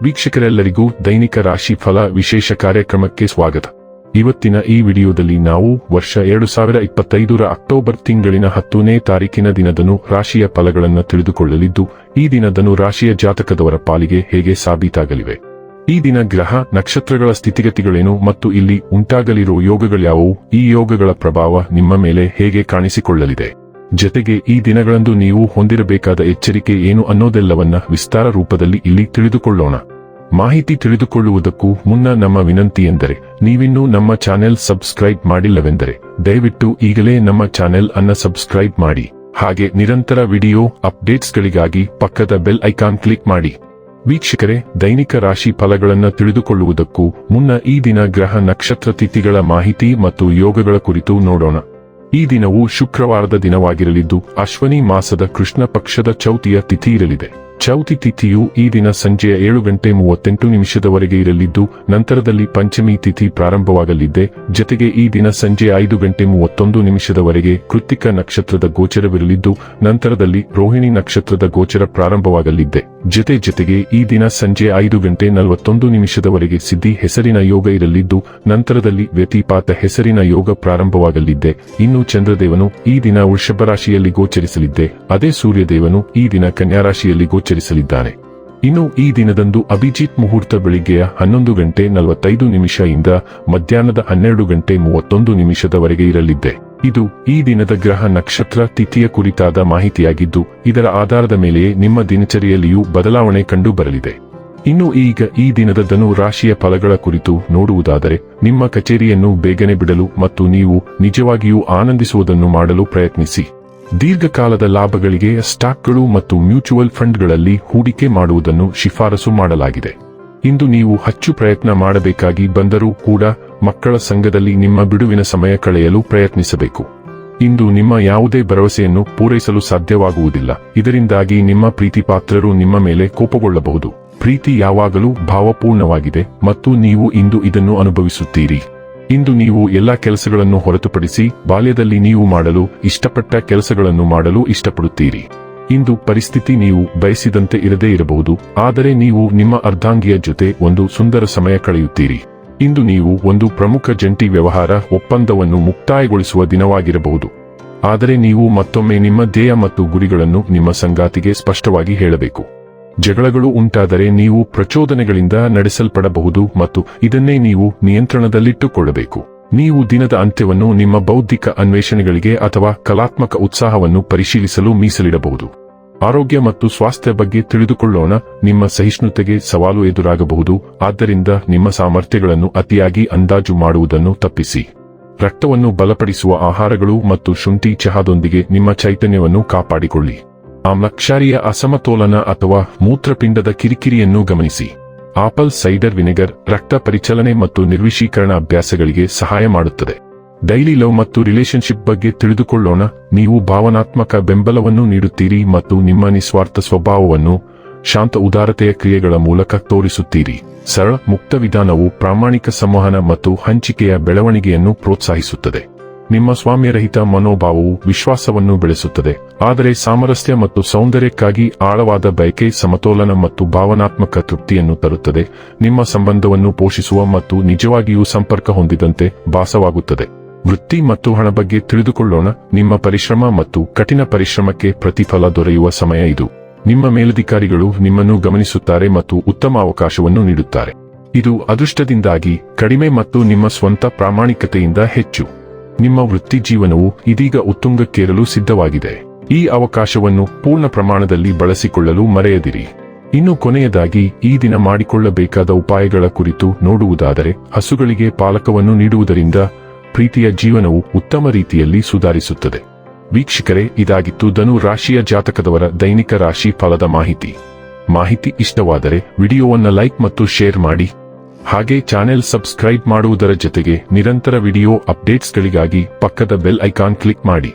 ವೀಕ್ಷಕರೆಲ್ಲರಿಗೂ ದೈನಿಕ ರಾಶಿ ಫಲ ವಿಶೇಷ ಕಾರ್ಯಕ್ರಮಕ್ಕೆ ಸ್ವಾಗತ. ಇವತ್ತಿನ ಈ ವಿಡಿಯೋದಲ್ಲಿ ನಾವು ವರ್ಷ 2025ರ ಅಕ್ಟೋಬರ್ ತಿಂಗಳಿನ 10ನೇ ತಾರೀಕಿನ ದಿನದನು ರಾಶಿಯ ಫಲಗಳನ್ನು ತಿಳಿದುಕೊಳ್ಳಲಿದ್ದು, ಈ ದಿನದನು ರಾಶಿಯ ಜಾತಕದವರ ಪಾಲಿಗೆ ಹೇಗೆ ಸಾಬೀತಾಗಲಿವೆ, ಈ ದಿನ ಗ್ರಹ ನಕ್ಷತ್ರಗಳ ಸ್ಥಿತಿಗತಿಗಳೇನು ಮತ್ತು ಇಲ್ಲಿ ಉಂಟಾಗಲಿರುವ ಯೋಗಗಳ್ಯಾವುವು, ಈ ಯೋಗಗಳ ಪ್ರಭಾವ ನಿಮ್ಮ ಮೇಲೆ ಹೇಗೆ ಕಾಣಿಸಿಕೊಳ್ಳಲಿದೆ, ಜೊತೆಗೆ ಈ ದಿನಗಳಂದು ನೀವು ಹೊಂದಿರಬೇಕಾದ ಎಚ್ಚರಿಕೆ ಏನು ಅನ್ನೋದೆಲ್ಲವನ್ನ ವಿಸ್ತಾರ ರೂಪದಲ್ಲಿ ಇಲ್ಲಿ ತಿಳಿದುಕೊಳ್ಳೋಣ. ಮಾಹಿತಿ ತಿಳಿದುಕೊಳ್ಳುವುದಕ್ಕೂ ಮುನ್ನ ನಮ್ಮ ವಿನಂತಿ ಎಂದರೆ, ನೀವಿನ್ನೂ ನಮ್ಮ ಚಾನೆಲ್ ಸಬ್ಸ್ಕ್ರೈಬ್ ಮಾಡಿಲ್ಲವೆಂದರೆ ದಯವಿಟ್ಟು ಈಗಲೇ ನಮ್ಮ ಚಾನೆಲ್ ಅನ್ನ ಸಬ್ಸ್ಕ್ರೈಬ್ ಮಾಡಿ. ಹಾಗೆ ನಿರಂತರ ವಿಡಿಯೋ ಅಪ್ಡೇಟ್ಸ್ಗಳಿಗಾಗಿ ಪಕ್ಕದ ಬೆಲ್ ಐಕಾನ್ ಕ್ಲಿಕ್ ಮಾಡಿ. ವೀಕ್ಷಕರೇ, ದೈನಿಕ ರಾಶಿ ಫಲಗಳನ್ನು ತಿಳಿದುಕೊಳ್ಳುವುದಕ್ಕೂ ಮುನ್ನ ಈ ದಿನ ಗ್ರಹ ನಕ್ಷತ್ರ ತಿಥಿಗಳ ಮಾಹಿತಿ ಮತ್ತು ಯೋಗಗಳ ಕುರಿತು ನೋಡೋಣ. ಈ ದಿನವು ಶುಕ್ರವಾರದ ದಿನವಾಗಿರಲಿದ್ದು, ಅಶ್ವನಿ ಮಾಸದ ಕೃಷ್ಣ ಪಕ್ಷದ ಚೌತಿಯ ತಿಥಿ ಇರಲಿದೆ. ಚೌತಿ ತಿಥಿಯು ಈ ದಿನ ಸಂಜೆಯ 7:38 ಇರಲಿದ್ದು, ನಂತರದಲ್ಲಿ ಪಂಚಮಿ ತಿಥಿ ಪ್ರಾರಂಭವಾಗಲಿದೆ. ಜೊತೆಗೆ ಈ ದಿನ ಸಂಜೆ 5:31 ಕೃತ್ತಿಕ ನಕ್ಷತ್ರದ ಗೋಚರವಿರಲಿದ್ದು, ನಂತರದಲ್ಲಿ ರೋಹಿಣಿ ನಕ್ಷತ್ರದ ಗೋಚರ ಪ್ರಾರಂಭವಾಗಲಿದೆ. ಜೊತೆಗೆ ಈ ದಿನ ಸಂಜೆ 5:41 ಸಿದ್ಧಿ ಹೆಸರಿನ ಯೋಗ ಇರಲಿದ್ದು, ನಂತರದಲ್ಲಿ ವ್ಯತಿಪಾತ ಹೆಸರಿನ ಯೋಗ ಪ್ರಾರಂಭವಾಗಲಿದೆ. ಇನ್ನು ಚಂದ್ರದೇವನು ಈ ದಿನ ವೃಷಭ ರಾಶಿಯಲ್ಲಿ ಗೋಚರಿಸಲಿದ್ದೆ, ಅದೇ ಸೂರ್ಯದೇವನು ಈ ದಿನ ಕನ್ಯಾ ರಾಶಿಯಲ್ಲಿ ಗೋಚರಿಸಲಿದ್ದಾನೆ. ಇನ್ನು ಈ ದಿನದಂದು ಅಭಿಜಿತ್ ಮುಹೂರ್ತ ಬೆಳಿಗ್ಗೆಯ 11:45 ಇಂದ ಮಧ್ಯಾಹ್ನದ 12:31 ಇರಲಿದೆ. ಇದು ಈ ದಿನದ ಗ್ರಹ ನಕ್ಷತ್ರ ತಿಥಿಯ ಕುರಿತಾದ ಮಾಹಿತಿಯಾಗಿದ್ದು, ಇದರ ಆಧಾರದ ಮೇಲೆಯೇ ನಿಮ್ಮ ದಿನಚರಿಯಲ್ಲಿಯೂ ಬದಲಾವಣೆ ಕಂಡು ಬರಲಿದೆ. ಇನ್ನು ಈಗ ಈ ದಿನದ ಧನು ರಾಶಿಯ ಫಲಗಳ ಕುರಿತು ನೋಡುವುದಾದರೆ, ನಿಮ್ಮ ಕಚೇರಿಯನ್ನು ಬೇಗನೆ ಬಿಡಲು ಮತ್ತು ನೀವು ನಿಜವಾಗಿಯೂ ಆನಂದಿಸುವುದನ್ನು ಮಾಡಲು ಪ್ರಯತ್ನಿಸಿ. ದೀರ್ಘಕಾಲದ ಲಾಭಗಳಿಗೆ ಸ್ಟಾಕ್ಗಳು ಮತ್ತು ಮ್ಯೂಚುವಲ್ ಫಂಡ್ಗಳಲ್ಲಿ ಹೂಡಿಕೆ ಮಾಡುವುದನ್ನು ಶಿಫಾರಸು ಮಾಡಲಾಗಿದೆ. ಇಂದು ನೀವು ಹೆಚ್ಚು ಪ್ರಯತ್ನ ಮಾಡಬೇಕಾಗಿ ಬಂದರೂ ಕೂಡ ಮಕ್ಕಳ ಸಂಘದಲ್ಲಿ ನಿಮ್ಮ ಬಿಡುವಿನ ಸಮಯ ಕಳೆಯಲು ಪ್ರಯತ್ನಿಸಬೇಕು. ಇಂದು ನಿಮ್ಮ ಯಾವುದೇ ಭರವಸೆಯನ್ನು ಪೂರೈಸಲು ಸಾಧ್ಯವಾಗುವುದಿಲ್ಲ. ಇದರಿಂದಾಗಿ ನಿಮ್ಮ ಪ್ರೀತಿಪಾತ್ರರು ನಿಮ್ಮ ಮೇಲೆ ಕೋಪಗೊಳ್ಳಬಹುದು. ಪ್ರೀತಿ ಯಾವಾಗಲೂ ಭಾವಪೂರ್ಣವಾಗಿದೆ ಮತ್ತು ನೀವು ಇಂದು ಇದನ್ನು ಅನುಭವಿಸುತ್ತೀರಿ. ಇಂದು ನೀವು ಎಲ್ಲಾ ಕೆಲಸಗಳನ್ನು ಹೊರತುಪಡಿಸಿ ಬಾಲ್ಯದಲ್ಲಿ ನೀವು ಮಾಡಲು ಇಷ್ಟಪಟ್ಟ ಕೆಲಸಗಳನ್ನು ಮಾಡಲು ಇಷ್ಟಪಡುತ್ತೀರಿ. ಇಂದು ಪರಿಸ್ಥಿತಿ ನೀವು ಬಯಸಿದಂತೆ ಇರದೇ ಇರಬಹುದು, ಆದರೆ ನೀವು ನಿಮ್ಮ ಅರ್ಧಾಂಗಿಯ ಜೊತೆ ಒಂದು ಸುಂದರ ಸಮಯ ಕಳೆಯುತ್ತೀರಿ. ಇಂದು ನೀವು ಒಂದು ಪ್ರಮುಖ ಜಂಟಿ ವ್ಯವಹಾರ ಒಪ್ಪಂದವನ್ನು ಮುಕ್ತಾಯಗೊಳಿಸುವ ದಿನವಾಗಿರಬಹುದು. ಆದರೆ ನೀವು ಮತ್ತೊಮ್ಮೆ ನಿಮ್ಮ ಧ್ಯೇಯ ಮತ್ತು ಗುರಿಗಳನ್ನು ನಿಮ್ಮ ಸಂಗಾತಿಗೆ ಸ್ಪಷ್ಟವಾಗಿ ಹೇಳಬೇಕು. ಜಗಳಗಳು ಉಂಟಾದರೆ ನೀವು ಪ್ರಚೋದನೆಗಳಿಂದ ನಡೆಸಲ್ಪಡಬಹುದು ಮತ್ತು ಇದನ್ನೇ ನೀವು ನಿಯಂತ್ರಣದಲ್ಲಿಟ್ಟುಕೊಳ್ಳಬೇಕು. ನೀವು ದಿನದ ಅಂತ್ಯವನ್ನು ನಿಮ್ಮ ಬೌದ್ಧಿಕ ಅನ್ವೇಷಣೆಗಳಿಗೆ ಅಥವಾ ಕಲಾತ್ಮಕ ಉತ್ಸಾಹವನ್ನು ಪರಿಶೀಲಿಸಲು ಮೀಸಲಿಡಬಹುದು. ಆರೋಗ್ಯ ಮತ್ತು ಸ್ವಾಸ್ಥ್ಯ ಬಗ್ಗೆ ತಿಳಿದುಕೊಳ್ಳೋಣ. ನಿಮ್ಮ ಸಹಿಷ್ಣುತೆಗೆ ಸವಾಲು ಎದುರಾಗಬಹುದು, ಆದ್ದರಿಂದ ನಿಮ್ಮ ಸಾಮರ್ಥ್ಯಗಳನ್ನು ಅತಿಯಾಗಿ ಅಂದಾಜು ಮಾಡುವುದನ್ನು ತಪ್ಪಿಸಿ. ರಕ್ತವನ್ನು ಬಲಪಡಿಸುವ ಆಹಾರಗಳು ಮತ್ತು ಶುಂಠಿ ಚಹಾದೊಂದಿಗೆ ನಿಮ್ಮ ಚೈತನ್ಯವನ್ನು ಕಾಪಾಡಿಕೊಳ್ಳಿ. ಆಮ್ಲಕ್ಷಾರೀಯ ಅಸಮತೋಲನ ಅಥವಾ ಮೂತ್ರಪಿಂಡದ ಕಿರಿಕಿರಿಯನ್ನು ಗಮನಿಸಿ. ಆಪಲ್ ಸೈಡರ್ ವಿನೆಗರ್ ರಕ್ತ ಪರಿಚಲನೆ ಮತ್ತು ನಿರ್ವಿಷೀಕರಣ ಅಭ್ಯಾಸಗಳಿಗೆ ಸಹಾಯ ಮಾಡುತ್ತದೆ. ಡೈಲಿ ಲವ್ ಮತ್ತು ರಿಲೇಶನ್ಶಿಪ್ ಬಗ್ಗೆ ತಿಳಿದುಕೊಳ್ಳೋಣ. ನೀವು ಭಾವನಾತ್ಮಕ ಬೆಂಬಲವನ್ನು ನೀಡುತ್ತೀರಿ ಮತ್ತು ನಿಮ್ಮ ನಿಸ್ವಾರ್ಥ ಸ್ವಭಾವವನ್ನು ಶಾಂತ ಉದಾರತೆಯ ಕ್ರಿಯೆಗಳ ಮೂಲಕ ತೋರಿಸುತ್ತೀರಿ. ಸರಳ ಮುಕ್ತ ವಿಧಾನವು ಪ್ರಾಮಾಣಿಕ ಸಂವಹನ ಮತ್ತು ಹಂಚಿಕೆಯ ಬೆಳವಣಿಗೆಯನ್ನು ಪ್ರೋತ್ಸಾಹಿಸುತ್ತದೆ. ನಿಮ್ಮ ಸ್ವಾಮ್ಯರಹಿತ ಮನೋಭಾವವು ವಿಶ್ವಾಸವನ್ನು ಬೆಳೆಸುತ್ತದೆ, ಆದರೆ ಸಾಮರಸ್ಯ ಮತ್ತು ಸೌಂದರ್ಯಕ್ಕಾಗಿ ಆಳವಾದ ಬಯಕೆ ಸಮತೋಲನ ಮತ್ತು ಭಾವನಾತ್ಮಕ ತೃಪ್ತಿಯನ್ನು ತರುತ್ತದೆ. ನಿಮ್ಮ ಸಂಬಂಧವನ್ನು ಪೋಷಿಸುವ ಮತ್ತು ನಿಜವಾಗಿಯೂ ಸಂಪರ್ಕ ಹೊಂದಿದಂತೆ ಭಾಸವಾಗುತ್ತದೆ. ವೃತ್ತಿ ಮತ್ತು ಹಣ ಬಗ್ಗೆ ತಿಳಿದುಕೊಳ್ಳೋಣ. ನಿಮ್ಮ ಪರಿಶ್ರಮ ಮತ್ತು ಕಠಿಣ ಪರಿಶ್ರಮಕ್ಕೆ ಪ್ರತಿಫಲ ದೊರೆಯುವ ಸಮಯ ಇದು. ನಿಮ್ಮ ಮೇಲಧಿಕಾರಿಗಳು ನಿಮ್ಮನ್ನು ಗಮನಿಸುತ್ತಾರೆ ಮತ್ತು ಉತ್ತಮ ಅವಕಾಶವನ್ನು ನೀಡುತ್ತಾರೆ. ಇದು ಅದೃಷ್ಟದಿಂದಾಗಿ ಕಡಿಮೆ ಮತ್ತು ನಿಮ್ಮ ಸ್ವಂತ ಪ್ರಾಮಾಣಿಕತೆಯಿಂದ ಹೆಚ್ಚು. ನಿಮ್ಮ ವೃತ್ತಿ ಜೀವನವು ಇದೀಗ ಉತ್ತುಂಗಕ್ಕೇರಲು ಸಿದ್ಧವಾಗಿದೆ. ಈ ಅವಕಾಶವನ್ನು ಪೂರ್ಣ ಪ್ರಮಾಣದಲ್ಲಿ ಬಳಸಿಕೊಳ್ಳಲು ಮರೆಯದಿರಿ. ಇನ್ನು ಕೊನೆಯದಾಗಿ ಈ ದಿನ ಮಾಡಿಕೊಳ್ಳಬೇಕಾದ ಉಪಾಯಗಳ ಕುರಿತು ನೋಡುವುದಾದರೆ, ಹಸುಗಳಿಗೆ ಪಾಲಕವನ್ನು ನೀಡುವುದರಿಂದ ಪ್ರೀತಿಯ ಜೀವನವು ಉತ್ತಮ ರೀತಿಯಲ್ಲಿ ಸುಧಾರಿಸುತ್ತದೆ. ವೀಕ್ಷಕರೇ, ಇದಾಗಿತ್ತು ಧನು ರಾಶಿಯ ಜಾತಕದವರ ದೈನಿಕ ರಾಶಿ ಫಲದ ಮಾಹಿತಿ ಇಷ್ಟವಾದರೆ ವಿಡಿಯೋವನ್ನು ಲೈಕ್ ಮತ್ತು ಶೇರ್ ಮಾಡಿ. ಹಾಗೆ ಚಾನೆಲ್ ಸಬ್ಸ್ಕ್ರೈಬ್ ಮಾಡುವುದರ ಜೊತೆಗೆ ನಿರಂತರ ವಿಡಿಯೋ ಅಪ್ಡೇಟ್ಸ್ಗಳಿಗಾಗಿ ಪಕ್ಕದ ಬೆಲ್ ಐಕಾನ್ ಕ್ಲಿಕ್ ಮಾಡಿ.